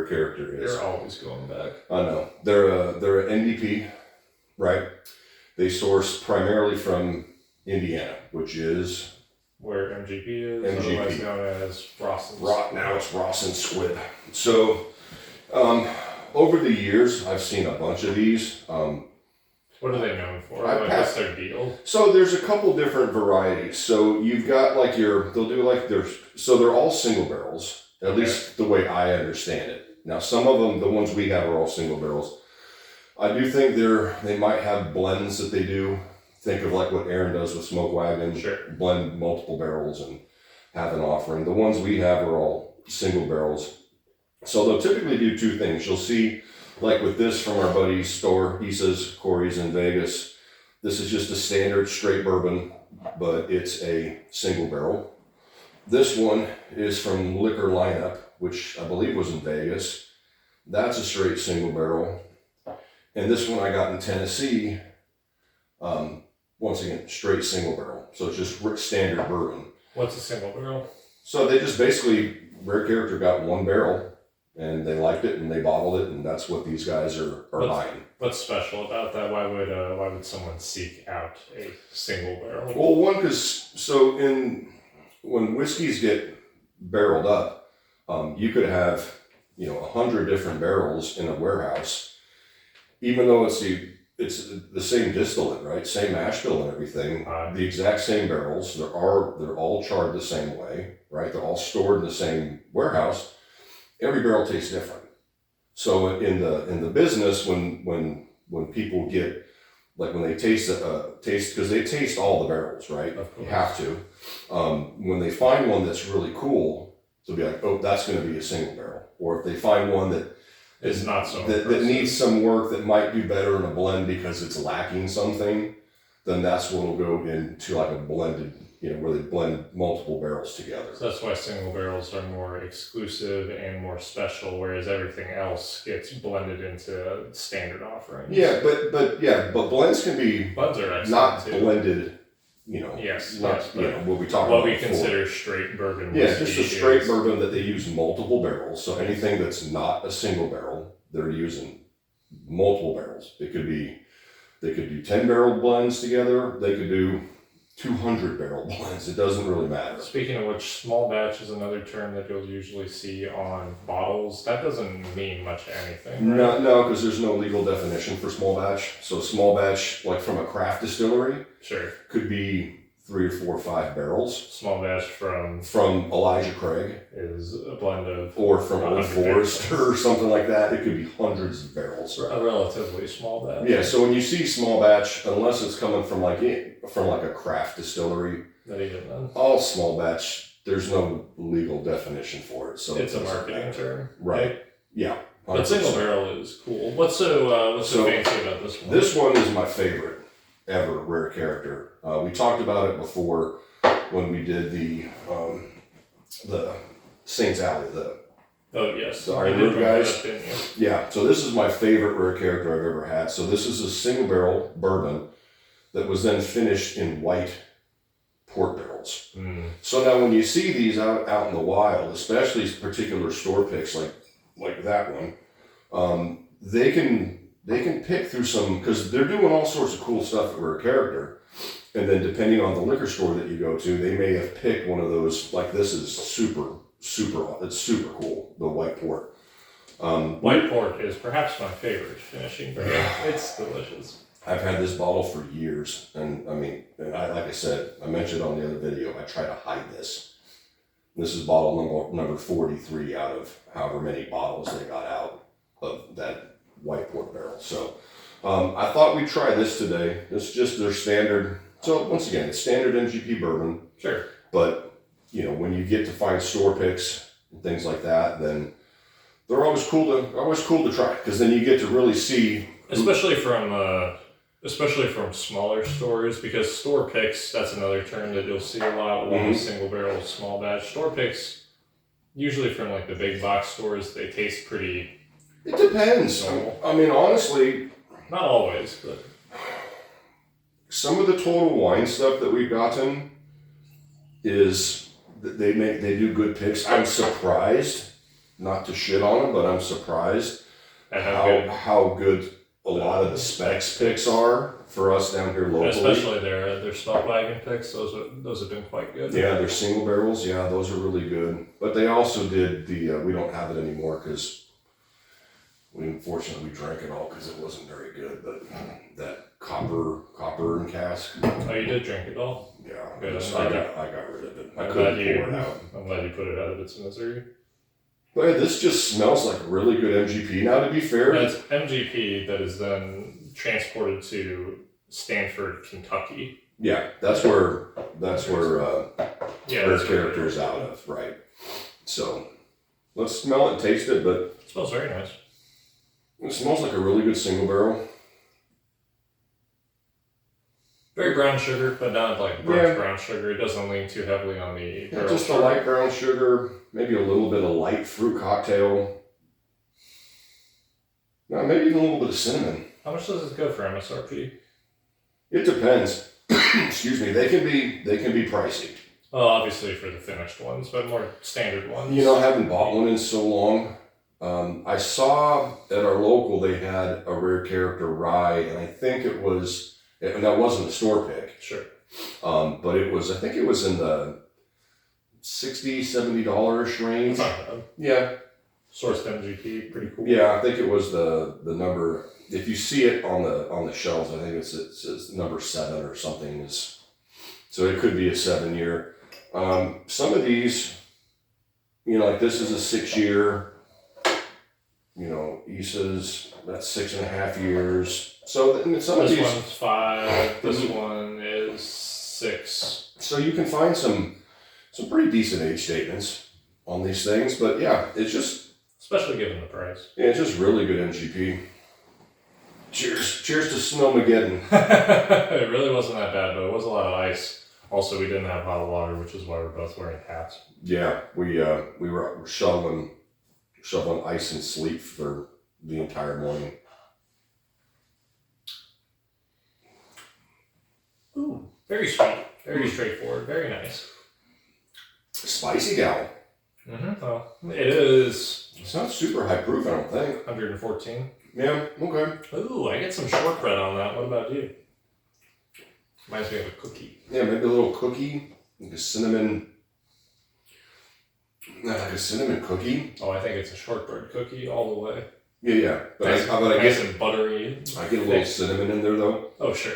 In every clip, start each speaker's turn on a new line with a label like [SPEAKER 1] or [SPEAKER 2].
[SPEAKER 1] Character is.
[SPEAKER 2] They're always going back.
[SPEAKER 1] I know. They're an NDP, right? They source primarily from Indiana, which is
[SPEAKER 2] Where MGP is,
[SPEAKER 1] MGP.
[SPEAKER 2] otherwise known as Ross and
[SPEAKER 1] now it's Ross and Squibb. So, over the years, I've seen a bunch of these.
[SPEAKER 2] What are they known for? What's their deal?
[SPEAKER 1] So there's a couple different varieties. So you've got they're all single barrels, at least the way I understand it. Now some of them, the ones we have are all single barrels. I do think they might have blends that they do. Think of like what Aaron does with Smoke Wagon.
[SPEAKER 2] Sure.
[SPEAKER 1] Blend multiple barrels and have an offering. The ones we have are all single barrels. So they'll typically do two things. You'll see, like with this from our buddy's store, he says Corey's in Vegas. This is just a standard straight bourbon, but it's a single barrel. This one is from Liquor Lineup, which I believe was in Vegas. That's a straight single barrel. And this one I got in Tennessee, once again, straight single barrel. So it's just standard bourbon.
[SPEAKER 2] What's a single barrel?
[SPEAKER 1] So they just basically, Rare Character got one barrel and they liked it and they bottled it, and that's what these guys are buying.
[SPEAKER 2] What's special about that? Why would someone seek out a single barrel?
[SPEAKER 1] Well, one, because when whiskeys get barreled up, you could have 100 different barrels in a warehouse, even though it's the same distillate, right? Same mash bill and everything. The exact same barrels. They're all charred the same way, right? They're all stored in the same warehouse. Every barrel tastes different. So in the business, when people get, like when they taste because they taste all the barrels, right? You have to. When they find one that's really cool, they'll be like, oh, that's going to be a single barrel. Or if they find one that
[SPEAKER 2] is not so
[SPEAKER 1] that needs some work, that might do better in a blend because it's lacking something, then that's what will go into like a blended, where they blend multiple barrels together.
[SPEAKER 2] So that's why single barrels are more exclusive and more special, whereas everything else gets blended into standard offerings.
[SPEAKER 1] Yeah, but blends can be
[SPEAKER 2] blends are excellent
[SPEAKER 1] not
[SPEAKER 2] too.
[SPEAKER 1] Blended.
[SPEAKER 2] Yes,
[SPEAKER 1] what we talk
[SPEAKER 2] what
[SPEAKER 1] about
[SPEAKER 2] we
[SPEAKER 1] before.
[SPEAKER 2] consider straight bourbon.
[SPEAKER 1] Yeah, just a straight bourbon that they use multiple barrels. So anything that's not a single barrel, they're using multiple barrels. They could do 10 barrel blends together. They could do 200 barrel blends. It doesn't really matter.
[SPEAKER 2] Speaking of which, small batch is another term that you'll usually see on bottles. That doesn't mean much anything, right?
[SPEAKER 1] No, because there's no legal definition for small batch. So small batch, like from a craft distillery,
[SPEAKER 2] Sure.
[SPEAKER 1] could be 3 or 4 or 5 barrels.
[SPEAKER 2] Small batch from
[SPEAKER 1] Elijah Craig
[SPEAKER 2] is a blend of,
[SPEAKER 1] or from Old
[SPEAKER 2] 100
[SPEAKER 1] Forester or something like that. It could be hundreds of barrels.
[SPEAKER 2] a relatively small batch.
[SPEAKER 1] Yeah, so when you see small batch, unless it's coming from like a craft distillery,
[SPEAKER 2] Not even then.
[SPEAKER 1] all small batch, there's no legal definition for it. So
[SPEAKER 2] It's a marketing term,
[SPEAKER 1] right? Yeah. 100%.
[SPEAKER 2] But single barrel is cool. What's so fancy about this one?
[SPEAKER 1] This one is my favorite ever Rare Character. We talked about it before when we did the Saints Alley,
[SPEAKER 2] Oh yes,
[SPEAKER 1] the Iron Root guys.
[SPEAKER 2] Didn't you?
[SPEAKER 1] Yeah, so this is my favorite Rare Character I've ever had. So this is a single barrel bourbon that was then finished in white port barrels. So now when you see these out in the wild, especially particular store picks like that one, they can pick through some, because they're doing all sorts of cool stuff at Rare Character. And then depending on the liquor store that you go to, they may have picked one of those, like this is it's super cool, the white port.
[SPEAKER 2] White port is perhaps my favorite finishing barrel. It's delicious.
[SPEAKER 1] I've had this bottle for years, and like I said, I mentioned on the other video, I try to hide this. This is bottle number 43 out of however many bottles they got out of that white port barrel. So I thought we'd try this today. It's just their standard. So once again, it's standard MGP bourbon.
[SPEAKER 2] Sure.
[SPEAKER 1] But when you get to find store picks and things like that, then they're always cool to try, because then you get to really see.
[SPEAKER 2] Especially from smaller stores, because store picks, that's another term that you'll see a lot along with single barrel, small batch. Store picks, usually from like the big box stores, they taste pretty.
[SPEAKER 1] It depends.
[SPEAKER 2] normal.
[SPEAKER 1] Honestly,
[SPEAKER 2] Not always, but
[SPEAKER 1] some of the Total Wine stuff that we've gotten is that they do good picks. I'm surprised not to shit on them, but I'm surprised
[SPEAKER 2] And how good,
[SPEAKER 1] how good a lot of the specs picks are for us down here locally.
[SPEAKER 2] especially their smoke wagon picks. Those have been quite good.
[SPEAKER 1] Yeah, they're single barrels. Yeah, those are really good. But they also did the. We don't have it anymore because we unfortunately drank it all because it wasn't very good. But that copper and cask.
[SPEAKER 2] Oh, you did drink it all?
[SPEAKER 1] Yeah,
[SPEAKER 2] Good.
[SPEAKER 1] I got rid of it. I
[SPEAKER 2] I'm
[SPEAKER 1] couldn't
[SPEAKER 2] glad
[SPEAKER 1] pour it out.
[SPEAKER 2] I'm glad you put it out of its misery.
[SPEAKER 1] But yeah, this just smells like really good MGP. Now, to be fair,
[SPEAKER 2] That's MGP that is then transported to Stanford, Kentucky.
[SPEAKER 1] yeah, that's where
[SPEAKER 2] Yeah,
[SPEAKER 1] their
[SPEAKER 2] that's where
[SPEAKER 1] character is out of, right? So let's smell it and taste it, but
[SPEAKER 2] It smells very nice.
[SPEAKER 1] it smells like a really good single barrel.
[SPEAKER 2] Very brown sugar, but not like burnt
[SPEAKER 1] Yeah.
[SPEAKER 2] brown sugar. It doesn't lean too heavily on the
[SPEAKER 1] Yeah,
[SPEAKER 2] barrel
[SPEAKER 1] just a
[SPEAKER 2] sugar.
[SPEAKER 1] light brown sugar, maybe a little bit of light fruit cocktail. No, maybe even a little bit of cinnamon.
[SPEAKER 2] How much does this go for MSRP?
[SPEAKER 1] It depends. Excuse me. They can be pricey.
[SPEAKER 2] Well, obviously for the finished ones, but more standard ones.
[SPEAKER 1] You know, I haven't bought one in so long. I saw at our local they had a rare character rye, and I think it was, and that wasn't a store pick,
[SPEAKER 2] Sure.
[SPEAKER 1] but it was, I think it was in the $60, $70 range.
[SPEAKER 2] It's not bad.
[SPEAKER 1] Yeah,
[SPEAKER 2] Sourced MGP, pretty cool.
[SPEAKER 1] yeah, I think it was the number. If you see it on the shelves, I think it says number 7 or something. So it could be a 7-year. Some of these, you know, like this is a 6-year. You know, Issa's, that's 6.5 years. So some of
[SPEAKER 2] This
[SPEAKER 1] these,
[SPEAKER 2] one's 5. This one is 6.
[SPEAKER 1] so you can find some pretty decent age statements on these things. But yeah, it's just
[SPEAKER 2] Especially given the price.
[SPEAKER 1] it's just really good MGP. Cheers to Snowmageddon.
[SPEAKER 2] It really wasn't that bad, but it was a lot of ice. Also, we didn't have hot water, which is why we're both wearing hats.
[SPEAKER 1] Yeah, we were shoveling ice and sleep for the entire morning.
[SPEAKER 2] Ooh, very sweet, very straightforward, very nice.
[SPEAKER 1] Spicy gal.
[SPEAKER 2] Mm-hmm. Well, it is
[SPEAKER 1] It's not super high proof, I don't think.
[SPEAKER 2] 114.
[SPEAKER 1] Yeah, okay.
[SPEAKER 2] Ooh, I get some shortbread on that. What about you? Reminds me of a cookie.
[SPEAKER 1] Yeah, maybe a little cookie, like a cinnamon cookie.
[SPEAKER 2] Oh, I think it's a shortbread cookie all the way.
[SPEAKER 1] Yeah. But
[SPEAKER 2] Nice,
[SPEAKER 1] I
[SPEAKER 2] nice
[SPEAKER 1] get
[SPEAKER 2] and buttery.
[SPEAKER 1] a little cinnamon in there though.
[SPEAKER 2] Oh, sure.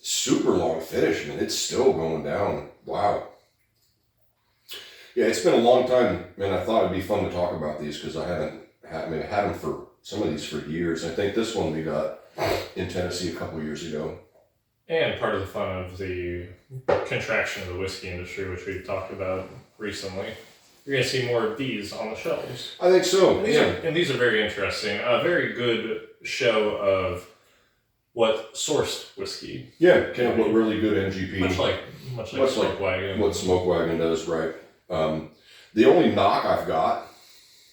[SPEAKER 1] Super long finish, man. It's still going down. Wow. Yeah, it's been a long time, man. I thought it'd be fun to talk about these because I had them for some of these for years. I think this one we got in Tennessee a couple years ago.
[SPEAKER 2] And part of the fun of the contraction of the whiskey industry, which we've talked about recently, you're going to see more of these on the shelves.
[SPEAKER 1] I think so.
[SPEAKER 2] And these are very interesting. A very good show of what sourced whiskey.
[SPEAKER 1] Yeah, kind of what really good MGP.
[SPEAKER 2] Much like Smoke Wagon.
[SPEAKER 1] What Smoke Wagon does, right? The only knock I've got,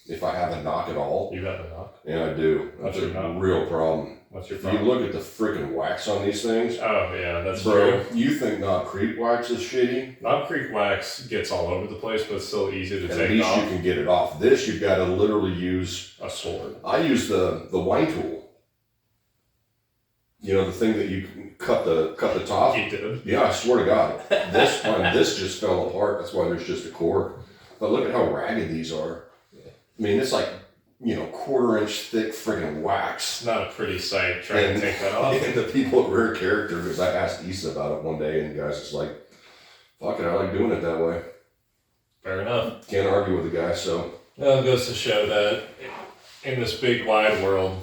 [SPEAKER 1] if I have a knock at all,
[SPEAKER 2] You got the knock.
[SPEAKER 1] and I do,
[SPEAKER 2] What's
[SPEAKER 1] that's
[SPEAKER 2] your
[SPEAKER 1] a
[SPEAKER 2] knock?
[SPEAKER 1] real problem.
[SPEAKER 2] What's your
[SPEAKER 1] If you
[SPEAKER 2] problem?
[SPEAKER 1] look at the freaking wax on these things,
[SPEAKER 2] Oh, yeah, that's
[SPEAKER 1] bro,
[SPEAKER 2] true.
[SPEAKER 1] you think Knob Creek wax is shitty?
[SPEAKER 2] Knob Creek wax gets all over the place, but it's still easy to
[SPEAKER 1] At
[SPEAKER 2] take
[SPEAKER 1] least
[SPEAKER 2] off.
[SPEAKER 1] you can get it off. This, you've got to literally use.
[SPEAKER 2] A sword.
[SPEAKER 1] I use the wine tool. You know, the thing that you can cut the top.
[SPEAKER 2] He did.
[SPEAKER 1] Yeah, I swear to God, this just fell apart. That's why there's just a cork. But look at how ragged these are. I mean, it's like, you know, 1/4 inch thick friggin' wax.
[SPEAKER 2] It's not a pretty sight trying to take that off.
[SPEAKER 1] And the people at Rare Character, because I asked Issa about it one day, and the guy's just like, fuck it, I like doing it that way.
[SPEAKER 2] Fair enough.
[SPEAKER 1] Can't argue with the guy, so.
[SPEAKER 2] Well, it goes to show that in this big wide world,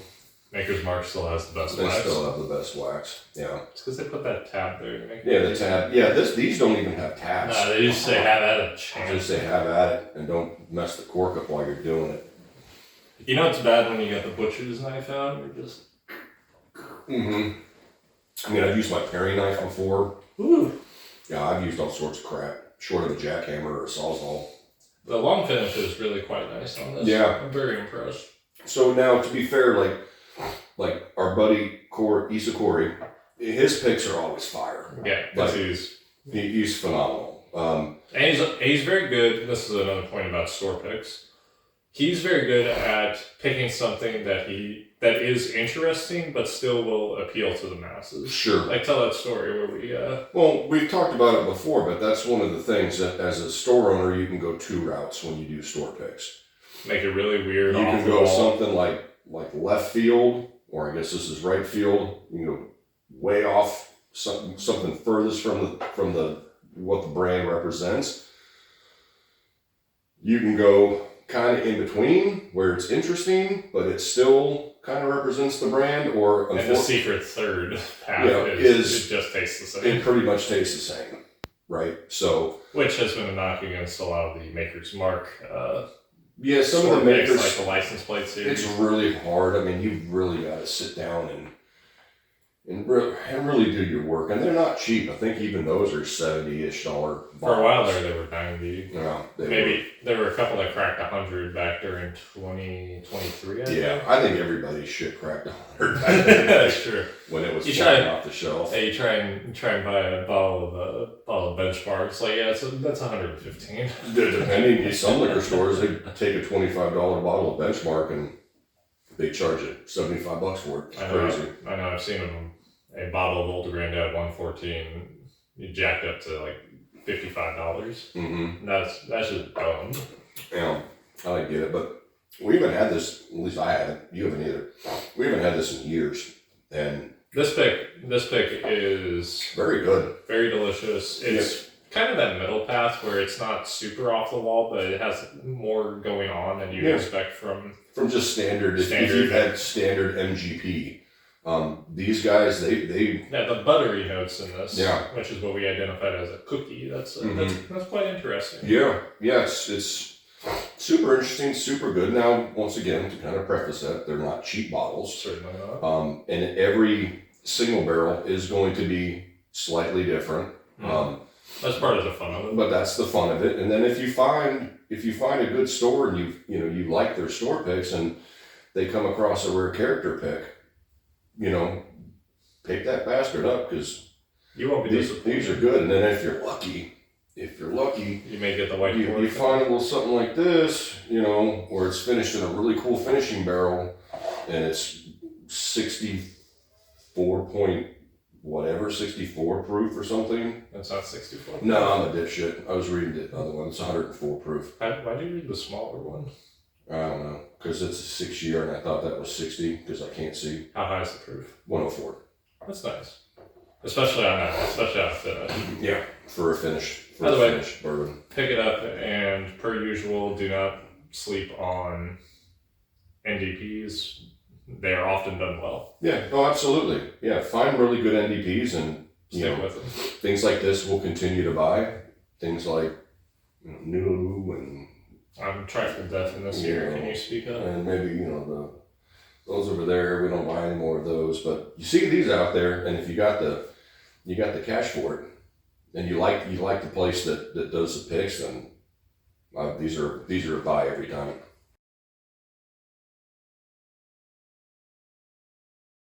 [SPEAKER 2] Maker's Mark still has the best
[SPEAKER 1] They
[SPEAKER 2] wax.
[SPEAKER 1] still have the best wax. Yeah.
[SPEAKER 2] It's because they put that tab there to make
[SPEAKER 1] Yeah, the tab. Yeah, these don't even have tabs.
[SPEAKER 2] No, they just say have at a
[SPEAKER 1] Just
[SPEAKER 2] chance.
[SPEAKER 1] say have at it and don't mess the cork up while you're doing it.
[SPEAKER 2] You know it's bad when you got the butcher's knife out. You're just
[SPEAKER 1] Mm-hmm. I mean, I've used my paring knife before.
[SPEAKER 2] ooh.
[SPEAKER 1] Yeah, I've used all sorts of crap, short of a jackhammer or a sawzall.
[SPEAKER 2] The long finish is really quite nice on this.
[SPEAKER 1] Yeah.
[SPEAKER 2] I'm very impressed.
[SPEAKER 1] So now, to be fair, like our buddy Issa Corey, his picks are always fire.
[SPEAKER 2] Yeah, because
[SPEAKER 1] Like-
[SPEAKER 2] he's
[SPEAKER 1] He's phenomenal.
[SPEAKER 2] and he's very good. This is another point about store picks. he's very good at picking something that is interesting, but still will appeal to the masses.
[SPEAKER 1] Sure.
[SPEAKER 2] Like tell that story where we
[SPEAKER 1] Well, we've talked about it before, but that's one of the things that as a store owner, you can go two routes when you do store picks.
[SPEAKER 2] make it really weird.
[SPEAKER 1] You
[SPEAKER 2] off
[SPEAKER 1] can
[SPEAKER 2] the
[SPEAKER 1] go
[SPEAKER 2] wall.
[SPEAKER 1] something like left field, or I guess this is right field. You can go way off, something furthest from the what the brand represents. You can go kind of in between where it's interesting, but it still kind of represents the brand. Or
[SPEAKER 2] And the secret third path
[SPEAKER 1] Yeah,
[SPEAKER 2] is it just tastes the same.
[SPEAKER 1] it pretty much tastes the same, right? So
[SPEAKER 2] Which has been a knock against a lot of the Maker's Mark.
[SPEAKER 1] yeah, some of
[SPEAKER 2] store
[SPEAKER 1] the
[SPEAKER 2] picks,
[SPEAKER 1] makers,
[SPEAKER 2] like the license plate series.
[SPEAKER 1] it's really hard. I mean, you've really got to sit down and really do your work, and they're not cheap. I think even those are $70-ish.
[SPEAKER 2] For a while there, they were 90.
[SPEAKER 1] Yeah,
[SPEAKER 2] Maybe there were a couple that cracked 100 back during 2023. I think.
[SPEAKER 1] Yeah, I think everybody's shit cracked 100 back
[SPEAKER 2] That's
[SPEAKER 1] then
[SPEAKER 2] true.
[SPEAKER 1] when it was
[SPEAKER 2] You
[SPEAKER 1] flying
[SPEAKER 2] try-
[SPEAKER 1] off the shelf.
[SPEAKER 2] Hey, you try and buy a bottle of Benchmark. It's like that's 115.
[SPEAKER 1] Depending, some liquor stores they take a $25 bottle of Benchmark and they charge it $75 for it. It's crazy.
[SPEAKER 2] I know. I've seen a bottle of Old Grandad 114 jacked up to like $55.
[SPEAKER 1] Mm-hmm.
[SPEAKER 2] That's just dumb.
[SPEAKER 1] Yeah, I get it, but we haven't had this. At least I haven't. You haven't either. We haven't had this in years, and
[SPEAKER 2] This pick is
[SPEAKER 1] very good.
[SPEAKER 2] very delicious. It's kind of that middle path where it's not super off the wall, but it has more going on than you
[SPEAKER 1] Yeah.
[SPEAKER 2] expect from.
[SPEAKER 1] From just standard. If
[SPEAKER 2] Standard.
[SPEAKER 1] you've had standard MGP, these guys they
[SPEAKER 2] Yeah, the buttery notes in this,
[SPEAKER 1] Yeah.
[SPEAKER 2] which is what we identified as a cookie. That's
[SPEAKER 1] Mhm.
[SPEAKER 2] that's quite interesting.
[SPEAKER 1] yes, it's super interesting, super good. Now, once again, to kind of preface that, they're not cheap bottles.
[SPEAKER 2] Certainly not.
[SPEAKER 1] And every single barrel is going to be slightly different.
[SPEAKER 2] That's part of the fun of it.
[SPEAKER 1] But that's the fun of it. And then if you find a good store and you like their store picks and they come across a rare character pick, pick that bastard up because
[SPEAKER 2] You won't be
[SPEAKER 1] these
[SPEAKER 2] disappointed.
[SPEAKER 1] are good. And then if you're lucky,
[SPEAKER 2] You may get the white
[SPEAKER 1] you
[SPEAKER 2] Dwarf.
[SPEAKER 1] find a little something like this, where it's finished in a really cool finishing barrel and it's 64 point whatever, 64 proof or something.
[SPEAKER 2] That's not 64.
[SPEAKER 1] No, I'm a dipshit. I was reading the other one. It's 104 proof.
[SPEAKER 2] Why do you read the smaller one?
[SPEAKER 1] I don't know, because it's a 6-year and I thought that was 60 because I can't see.
[SPEAKER 2] How high is the proof?
[SPEAKER 1] 104.
[SPEAKER 2] That's nice. Especially on that, especially on finish.
[SPEAKER 1] Yeah, for a finished
[SPEAKER 2] By the way-
[SPEAKER 1] finished bourbon.
[SPEAKER 2] Pick it up, and per usual, do not sleep on NDPs. They are often done well.
[SPEAKER 1] Yeah, no, absolutely. Yeah, find really good NDPs and
[SPEAKER 2] Stick with them.
[SPEAKER 1] things like this we'll continue to buy. Things like Nulu and
[SPEAKER 2] I'm trifling deaf in this year.
[SPEAKER 1] Yeah.
[SPEAKER 2] Can you speak up?
[SPEAKER 1] and maybe those over there. We don't buy any more of those, but you see these out there, and if you got the cash for it, and you like the place that does the picks, then these are a buy every time.